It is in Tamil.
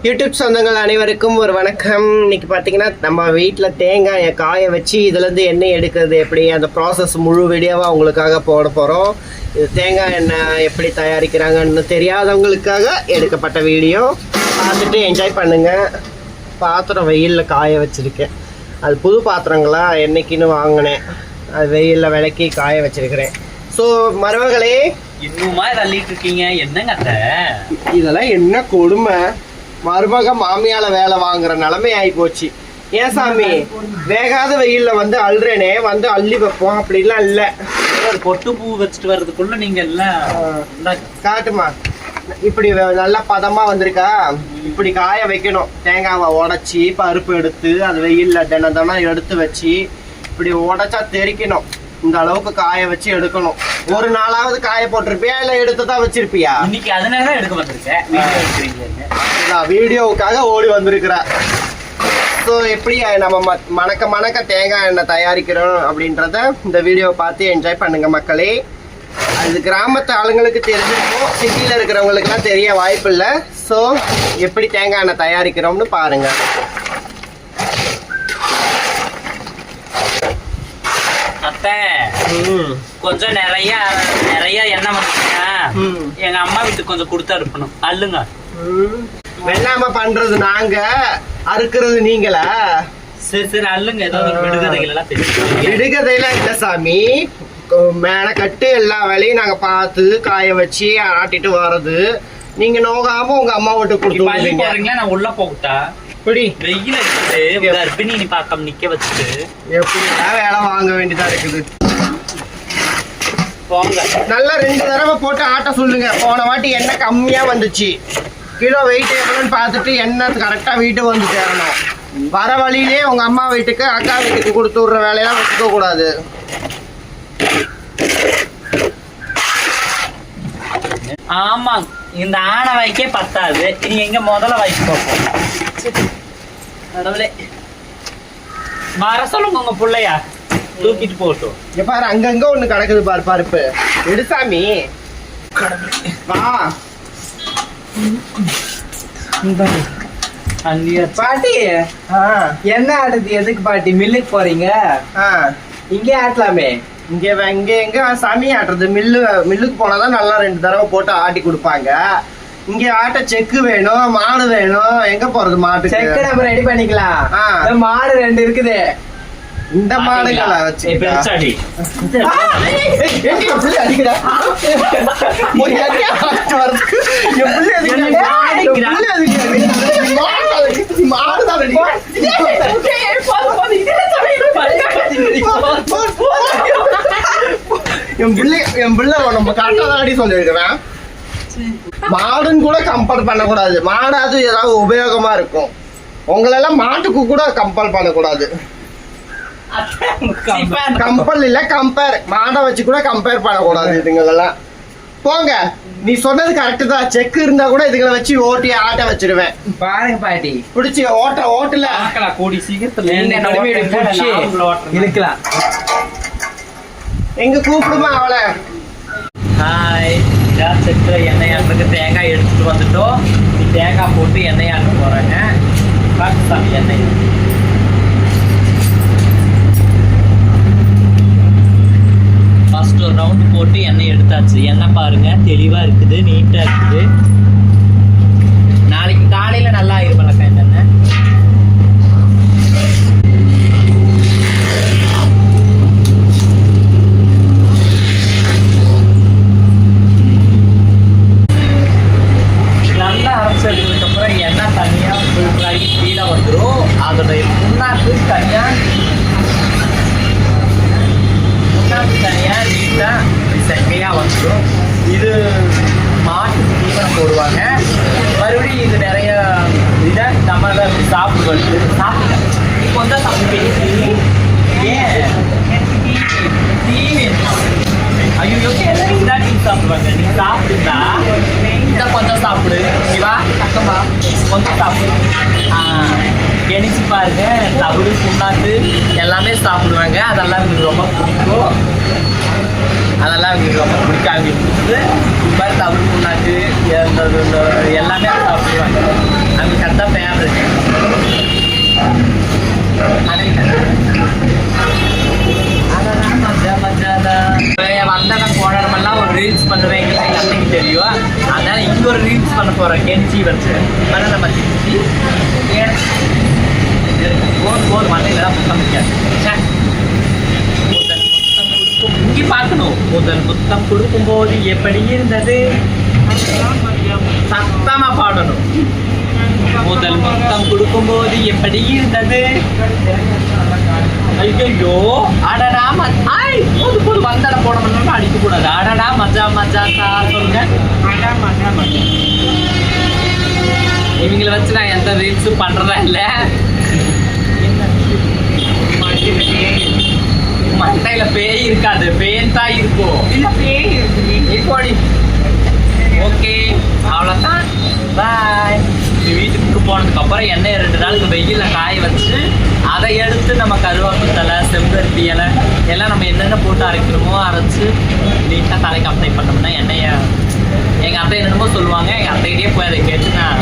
யூடியூப் சொந்தங்கள் அனைவருக்கும் ஒரு வணக்கம். இன்னைக்கு பார்த்தீங்கன்னா நம்ம வீட்டில் தேங்காயை காய வச்சு இதுலேருந்து எண்ணெய் எடுக்கிறது எப்படி அந்த ப்ராசஸ் முழு வீடியோவாக உங்களுக்காக போட போகிறோம். இது தேங்காய் எண்ணெய் எப்படி தயாரிக்கிறாங்கன்னு தெரியாதவங்களுக்காக எடுக்கப்பட்ட வீடியோ. பார்த்துட்டு என்ஜாய் பண்ணுங்கள். பாத்திரம் வெயிலில் காய வச்சுருக்கேன். அது புது பாத்திரங்களா என்னைக்குன்னு வாங்கினேன். அது வெயிலில் விளக்கி காய வச்சுருக்கிறேன். ஸோ மருமகளே இன்னுமா தள்ளிட்டு இருக்கீங்க? என்னங்க இதெல்லாம் என்ன கொடுமை. மருமக மாமியால வேலை வாங்குற நிலைமை ஆகி போச்சு. ஏன் சாமி வேகாத வெயில்ல வந்து அள்ளுறேனே வந்து அள்ளி வைப்போம் அப்படிலாம் இல்ல. ஒரு பொட்டு பூ வச்சுட்டு வர்றதுக்குள்ள நீங்க எல்லாம் காட்டுமா. இப்படி நல்லா பதமா வந்திருக்கா. இப்படி காய வைக்கணும். தேங்காவை உடைச்சி பருப்பு எடுத்து அது வெயில்ல தினம் எடுத்து வச்சு இப்படி உடைச்சா தெரிக்கணும். இந்த அளவுக்கு காய வச்சு எடுக்கணும். ஒரு நாளாவது காய போட்டிருப்பியா இல்ல எடுத்துதான் வச்சிருப்பியா? இன்னைக்கு அதனால எடுக்க வந்திருக்கேன். வீடியோவுக்காக ஓடி வந்திருக்கிற. ஸோ எப்படி நம்ம மணக்க தேங்காய் எண்ணெய் தயாரிக்கிறோம் அப்படின்றத இந்த வீடியோவை பார்த்து என்ஜாய் பண்ணுங்க மக்களே. அது கிராமத்து ஆளுங்களுக்கு தெரிஞ்சிருக்கும், சிட்டியில் இருக்கிறவங்களுக்குலாம் தெரிய வாய்ப்பு இல்லை. ஸோ எப்படி தேங்காய் எண்ணெய் தயாரிக்கிறோம்னு பாருங்க. கொஞ்சம் நிறைய எண்ணெய் வந்துச்சுங்க. எங்க அம்மா வீட்டுக்கு கொஞ்சம் கொடுத்து அனுப்பணும். அல்லுங்க. வெள்ளாம பண்றது நாங்க, அறுக்கிறது நீங்களா? சரி அல்லுங்க. ஏதாவது விடுகதைகள் எல்லாம் தெரியும்? விடுகதையெல்லாம் இல்ல சாமி. மேல கட்டு எல்லா வேலையும் நாங்க பார்த்து காய வச்சு ஆட்டிட்டு வர்றது. நீங்க நோகாம உங்க அம்மா வீட்டுக்கு கொடுத்து. நான் உள்ள போகட்டா? வெயில் அடிச்சுட்டு கர்ப்பிணி பாக்கம் நிக்க வச்சுட்டு எப்படிதான் வேலை வாங்க வேண்டியதா இருக்குது. போங்க. நல்லா 2 தடவை போட்டு ஆட்ட சொல்லுங்க. போன வாட்டி எண்ணெய் கம்மியா வந்துச்சு. கிலோ வெயிட் எவ்வளோன்னு பார்த்துட்டு எண்ணெய் கரெக்டா வீட்டுக்கு வந்து சேரணும். வர வழியிலே உங்க அம்மா வீட்டுக்கு அக்கா வீட்டுக்கு கொடுத்து விடுற வேலையெல்லாம் வச்சுக்க கூடாது. ஆமா, இந்த ஆனை வாய்க்கே பத்தாது. நீங்க எங்க முதல்ல வாய்க்கு பார்ப்போம். வர சொல்லுங்க உங்க பிள்ளையா தூக்கிட்டு போட்டோம். பாரு அங்கங்க ஒண்ணு கிடக்குது பாரு பருப்பு. எடுசாமி வா. பாட்டி என்ன ஆடுது? எதுக்கு பாட்டி மில்லுக்கு போறீங்க? இங்கே ஆட்டலாமே. எங்க சாமி ஆட்டுறது? மில்லுக்கு போனாதான் நல்லா 2 தடவை போட்டு ஆட்டி கொடுப்பாங்க. இங்க ஆட்ட செக்கு வேணும், மாடு வேணும். எங்க போறது? மாட்டு செக்கு நம்ம ரெடி பண்ணிக்கலாம். மாடு 2 இருக்குது. இந்த மாடுகளா வச்சு என் பிள்ளை நம்ம கரெக்டாடி சொல்லிருக்கிறேன். மாடுன்னு கூட கம்பேர் பண்ணக்கூடாது. மாடாது ஏதாவது உபயோகமா இருக்கும். உங்களெல்லாம் மாட்டுக்கு கூட கம்பேர் பண்ணக்கூடாது. கம்பல் இல்ல கம்பேர். மாடை வச்சு கூட கம்பேர் பண்ணக்கூடாது. இதுங்களெல்லாம் போங்க. நீ சொன்னது கரெக்ட் தான். செக்கு இருந்தா கூட இதுகளை வச்சு ஓட்டி ஆட்ட வச்சிருவேன். பாருங்க பாட்டி பிடிச்சி ஓட்டல கூடி சீக்கிரத்துல இழுக்கலாம். எங்க கூப்பிடுமா அவளை? செக்குல எண்ணெய் ஆட்டுறதுக்கு தேங்காய் எடுத்துட்டு வந்துட்டோம். தேங்காய் போட்டு எண்ணெய் ஆட்ட போறாங்க. சாமி எண்ணெய் ஃபர்ஸ்ட் ஒரு ரவுண்டு போட்டு எண்ணெய் எடுத்தாச்சு. எண்ணெய் பாருங்க தெளிவா இருக்குது, நீட்டா இருக்குது. நாளைக்கு காலையில நல்லா ஆயிரும் பழக்கம் இந்த எண்ணெய். நல்லா அரைச்சதுக்கு அப்புறம் எண்ணெய் தனியா ஃபில்டராகி கீழே வந்துடும். அதோடைய புண்ணாக்கு தனியா நீட்டாக செங்கையாக வந்துடும். இது மாட்டு தீவனம் போடுவாங்க. மறுபடியும் இது நிறைய இதை நம்ம சாப்பிடுவது சாப்பிட்டேன். இப்போ வந்து சாப்பிட்டு ஏன் டிவி ஐயோ இதான் டீ சாப்பிடுவாங்க. நீ சாப்பிடுதா இதை கொஞ்சம் சாப்பிடு. இவா அக்கம்மா கொஞ்சம் சாப்பிடு. கெனிச்சு பாருங்க. தவிடு புண்ணாக்கு எல்லாமே சாப்பிடுவாங்க. அதெல்லாம் எனக்கு ரொம்ப பிடிக்கும். அதெல்லாம் எனக்கு ரொம்ப பிடிக்காது. இது மாதிரி தவிடு புண்ணாக்கு எல்லாமே சாப்பிடுவாங்க. அங்கே வச்சு பணம் மசிச்சு போது மண்ணையில் தான் புத்தம் முடியாது. முதல் முத்தம் கொடுக்கும் இங்கே பார்க்கணும். முதல் முத்தம் கொடுக்கும்போது எப்படி இருந்தது? சத்தமா பாடணும். முதல் முத்தம் கொடுக்கும்போது எப்படி இருந்தது? ஐயோ அடடா போது போது வந்தட போட முடியும் அடிக்க கூடாது. அடடா மஜா மஜா சொல்லுங்க. இவங்களை வச்சு நான் எந்த ரீல்ஸும் பண்றதா இல்ல. மண்டையில பேய் இருக்காது, பேன் தான் இருக்கும். ஓகே அவ்வளோதான், பாய். வீட்டுக்கு போனதுக்கு அப்புறம் எண்ணெய் 2 நாளுக்கு வெயில காய வச்சு அதை எடுத்து நம்ம கருவேப்பிலை தலை, செம்பருத்தி இலை எல்லாம் நம்ம என்னென்ன போட்டு அரைக்கணுமோ அரைச்சு நீட்டாக தலைக்கு அப்ளை பண்ணோம்னா எண்ணெயை எங்கள் அத்தை என்னென்னமோ சொல்லுவாங்க. எங்கள் அத்தைகிட்டே போய் அதை கேட்டு நான்